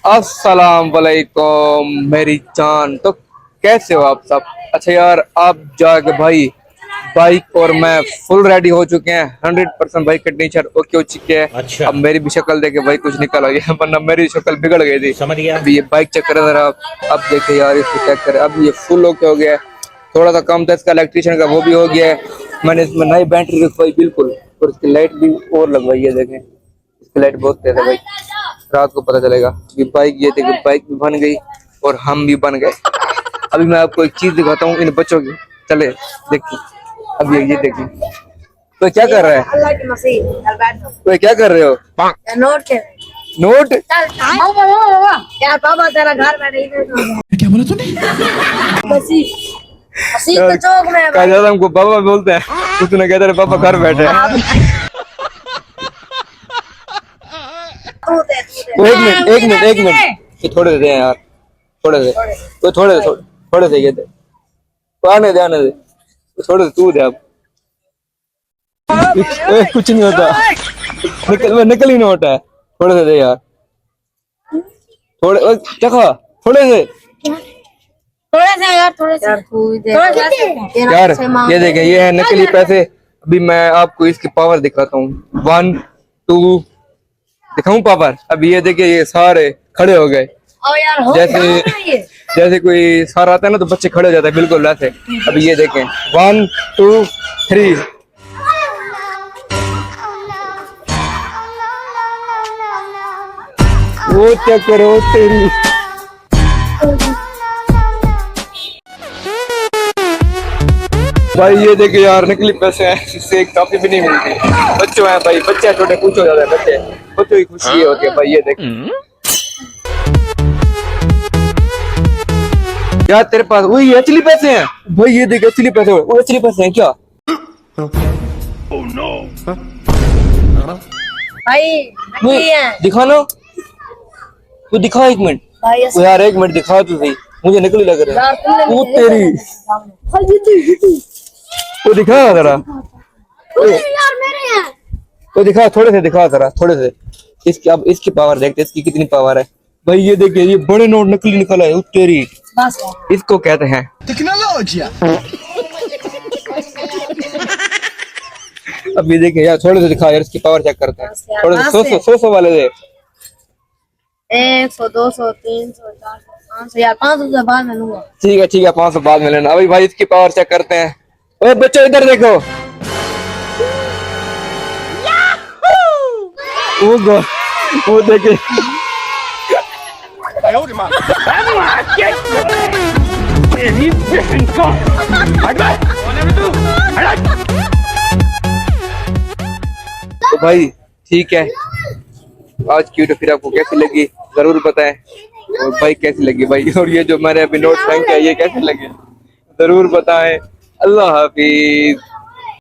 अस्सलाम वालेकुम मेरी जान। तो कैसे हो आप सब? अच्छा यार, आप जाके भाई बाइक और मैं फुल रेडी हो चुके हैं। 100% बाइक कंडीशन ओके हो चुकी है। अच्छा। अब मेरी भी शक्ल देखे भाई कुछ निकल आई है, वरना मेरी शक्ल बिगड़ गई थी। समझ गया। अभी ये बाइक चेक करें जरा। अब देखे यार, इसको चेक करें। अब ये फुल ओके हो गया है। थोड़ा सा कम था इसका इलेक्ट्रिशियन का, वो भी हो गया है। मैंने इसमें नई बैटरी रखवाई बिल्कुल, और इसकी लाइट भी और लगवाई है। देखें इसकी लाइट बहुत तेज है भाई, रात को पता चलेगा। कि बाइक ये देखिए, बाइक भी बन गई और हम भी बन गए। अभी मैं आपको एक चीज दिखाता हूँ इन बच्चों की। चले देखिए, अभी ये देखिए। तो क्या कर रहा है? अल्लाह की मसीह चल बैठ। तो क्या कर रहे हो? नोट के नोट? चल यार पापा तेरा घर में नहीं है। क्या बोला तूने? मसीह मसीह तो चौक में है क्या भाई। ज्यादा हमको पापा बोलते हैं, उसने कहते रहे पापा घर बैठे हैं। तू दे वो एक मिनट ये थोड़े दे यार, थोड़े दे। तो थोड़े दे ये दे। तो आने दे तो थोड़े से तू दे। अब कुछ नहीं होता, निकल ही नहीं होता है। थोड़े से दे यार, थोड़े चखा, थोड़े से यार थोड़े से तू दे यार। ये देखें, ये है नकली पैसे। अभी मैं आपको इसकी पावर दिखाता हूँ। 1 2 दिखाऊं पावर? अभी ये देखिए, ये सारे खड़े हो गए। ओ यार हो जैसे कोई सारा आता है ना तो बच्चे खड़े हो जाते हैं, बिल्कुल वैसे। अभी ये देखें 1 2 3। वो चेक करो तेरी। भाई ये देखिए यार, नकली पैसे हैं, इससे एक टॉफी भी नहीं मिलती। बच्चों हैं भाई, बच्चे छोटे कुछ हो जाते हैं। बच्चों की खुशी ये होती है भाई। ये देख क्या तेरे पास वही असली पैसे हैं भाई? ये देख असली पैसे, वो असली पैसे हैं क्या? भाई नकली है दिखा लो, तू दिखा एक मिनट। भाई वो यार एक मिनट दिखा तू सही, मुझे नकली लग रहा है। वो तेरी, वो दिखा जरा, यार मेरे हैं। वो दिखा, थोड़े से दिखा जरा, थोड़े से। इसकी अब इसकी पावर देखते, इसकी कितनी पावर है भाई। ये देखिए, ये बड़े नोट नकली निकला है। वो तेरी, बस इसको कहते हैं टेक्नोलॉजी। अब ये देखिए यार, थोड़े से दिखा यार, इसकी पावर चेक करते हैं। थोड़े से 100 वाले दे। 100 200 300 400 500 यार 500 से बाद में लूंगा। ठीक है 500 बाद में लेना। अभी भाई इसकी पावर चेक करते हैं। ओए बच्चों इधर देखो, वो देखे। तो भाई ठीक है, आज की वीडियो फिर आपको कैसी लगी जरूर बताएं। और भाई कैसी लगी भाई, और ये जो मैंने अभी नोट बैंक है ये कैसे लगे जरूर बताएं। अल्लाह हाफिज।